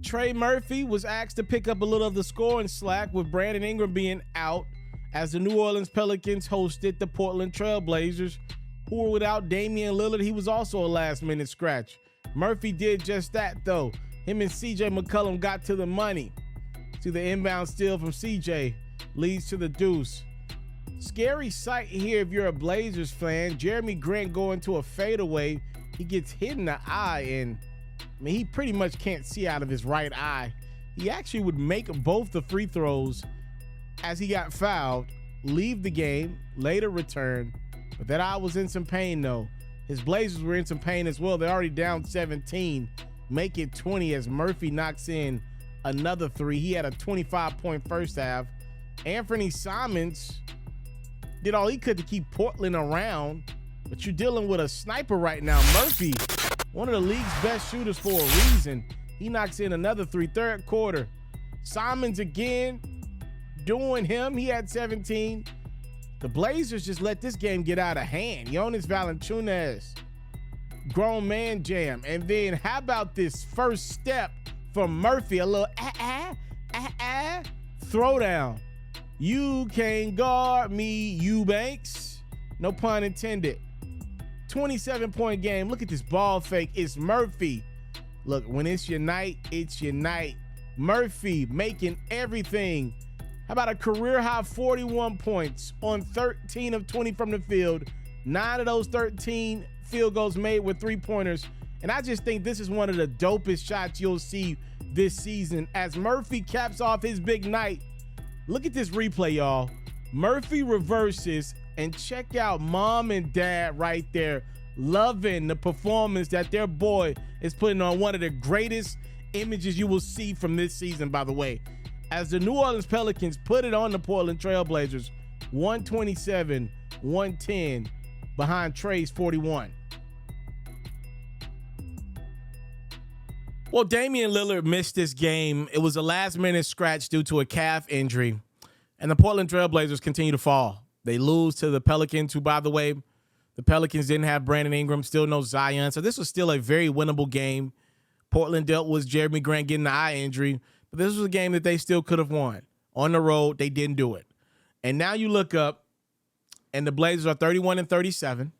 Trey Murphy was asked to pick up a little of the scoring slack with Brandon Ingram being out as the New Orleans Pelicans hosted the Portland Trail Blazers, who were without Damian Lillard. He was also a last-minute scratch. Murphy did just that, though. Him and C.J. McCollum got to the money. To the inbound steal from C.J. leads to the deuce. Scary sight here if you're a Blazers fan. Jeremy Grant going to a fadeaway. He gets hit in the eye, and he pretty much can't see out of his right eye. He actually would make both the free throws as he got fouled, leave the game, later return. But that eye was in some pain, though. His Blazers were in some pain as well. They're already down 17. Make it 20 as Murphy knocks in another three. He had a 25-point first half. Anthony Simons did all he could to keep Portland around, but you're dealing with a sniper right now. Murphy, one of the league's best shooters for a reason. He knocks in another three, third quarter. Simons again doing him. He had 17. The Blazers just let this game get out of hand. Jonas Valanciunas, grown man jam. And then how about this first step from Murphy? A little throwdown. You can't guard me, Eubanks. No pun intended. 27-point game. Look at this ball fake. It's Murphy. Look, when it's your night, it's your night. Murphy making everything. How about a career-high 41 points on 13 of 20 from the field? 9 of those 13 field goals made with three-pointers. And I just think this is one of the dopest shots you'll see this season as Murphy caps off his big night. Look at this replay, y'all. Murphy reverses, and check out mom and dad right there loving the performance that their boy is putting on. One of the greatest images you will see from this season, by the way, as the New Orleans Pelicans put it on the Portland Trail Blazers, 127-110 behind Trey's 41. Well, Damian Lillard missed this game. It was a last-minute scratch due to a calf injury, and the Portland Trail Blazers continue to fall. They lose to the Pelicans, who, by the way, the Pelicans didn't have Brandon Ingram, still no Zion, so this was still a very winnable game. Portland dealt with Jeremy Grant getting the eye injury, but this was a game that they still could have won. On the road, they didn't do it. And now you look up, and the Blazers are 31-37.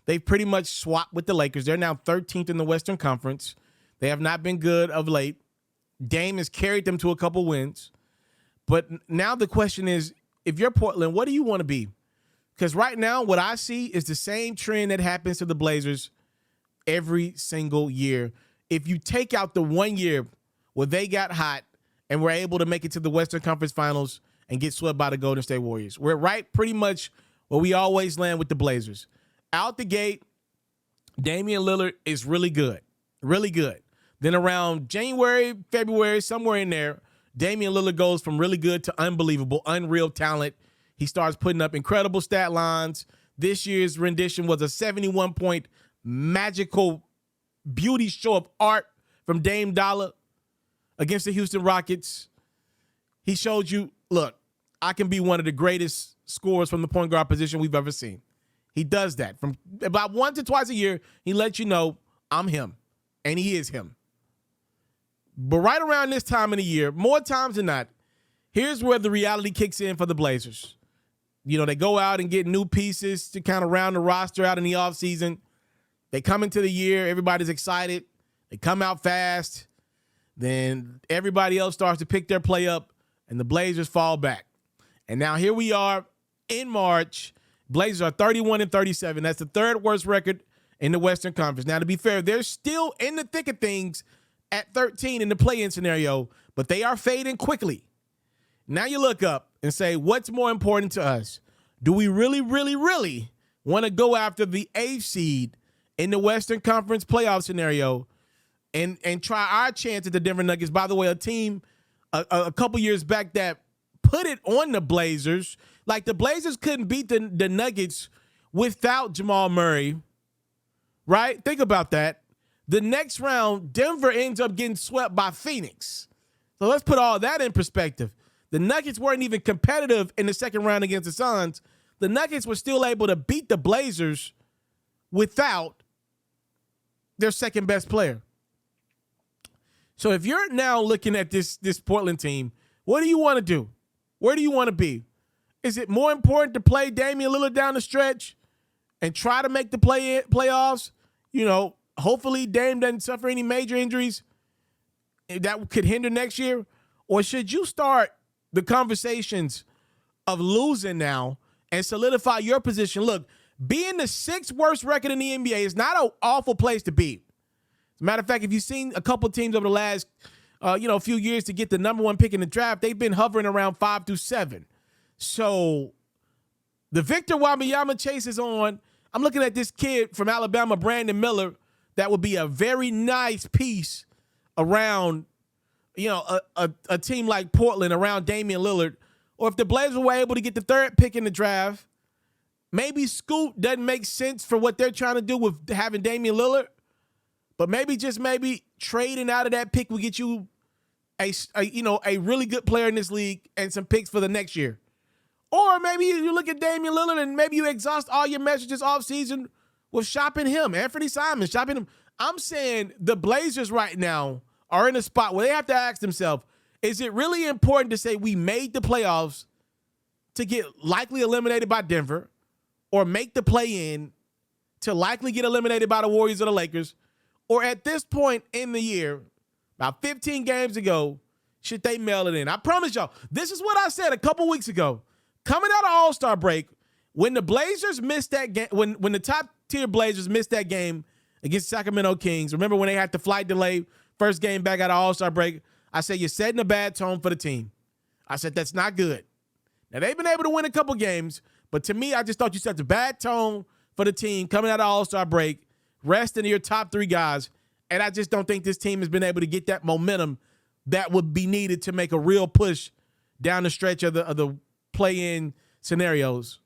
They've pretty much swapped with the Lakers. They're now 13th in the Western Conference. They have not been good of late. Dame has carried them to a couple wins. But now the question is, if you're Portland, what do you want to be? Because right now, what I see is the same trend that happens to the Blazers every single year. If you take out the 1 year where they got hot and were able to make it to the Western Conference Finals and get swept by the Golden State Warriors, we're right pretty much where we always land with the Blazers. Out the gate, Damian Lillard is really good. Really good. Then around January, February, somewhere in there, Damian Lillard goes from really good to unbelievable, unreal talent. He starts putting up incredible stat lines. This year's rendition was a 71-point magical beauty show of art from Dame Dollar against the Houston Rockets. He showed you, look, I can be one of the greatest scorers from the point guard position we've ever seen. He does that. From about once or twice a year, he lets you know, I'm him, and he is him. But right around this time of the year, more times than not, here's where the reality kicks in for the Blazers. You know, they go out and get new pieces to kind of round the roster out in the offseason. They come into the year, everybody's excited. They come out fast. Then everybody else starts to pick their play up, and the Blazers fall back. And now here we are in March. Blazers are 31-37. That's the third worst record in the Western Conference. Now, to be fair, they're still in the thick of things at 13 in the play-in scenario, but they are fading quickly. Now you look up and say, what's more important to us? Do we really, really, really want to go after the 8th seed in the Western Conference playoff scenario and try our chance at the Denver Nuggets? By the way, a team a couple years back that put it on the Blazers. Like, the Blazers couldn't beat the Nuggets without Jamal Murray, right? Think about that. The next round, Denver ends up getting swept by Phoenix. So let's put all that in perspective. The Nuggets weren't even competitive in the second round against the Suns. The Nuggets were still able to beat the Blazers without their second best player. So if you're now looking at this Portland team, what do you want to do? Where do you want to be? Is it more important to play Damian Lillard down the stretch and try to make the playoffs? You know, hopefully Dame doesn't suffer any major injuries that could hinder next year. Or should you start the conversations of losing now and solidify your position? Look, being the 6th worst record in the NBA is not an awful place to be. As a matter of fact, if you've seen a couple teams over the last few years to get the number 1 pick in the draft, they've been hovering around 5 through 7. So the Victor Wembanyama chase is on. I'm looking at this kid from Alabama, Brandon Miller, that would be a very nice piece around, a team like Portland, around Damian Lillard. Or if the Blazers were able to get the 3rd pick in the draft, maybe Scoot doesn't make sense for what they're trying to do with having Damian Lillard. But maybe trading out of that pick will get you a really good player in this league and some picks for the next year. Or maybe you look at Damian Lillard and maybe you exhaust all your messages off season with shopping him, Anthony Simons, shopping him. I'm saying the Blazers right now are in a spot where they have to ask themselves, is it really important to say we made the playoffs to get likely eliminated by Denver, or make the play-in to likely get eliminated by the Warriors or the Lakers? Or at this point in the year, about 15 games ago, should they mail it in? I promise y'all, this is what I said a couple weeks ago. Coming out of All-Star break, when the Blazers missed that game, when the top-tier Blazers missed that game against Sacramento Kings, remember when they had the flight delay, first game back out of All-Star break, I said, you're setting a bad tone for the team. I said, that's not good. Now, they've been able to win a couple games, but to me, I just thought you set a bad tone for the team coming out of All-Star break, resting your top 3 guys, and I just don't think this team has been able to get that momentum that would be needed to make a real push down the stretch of the play-in scenarios.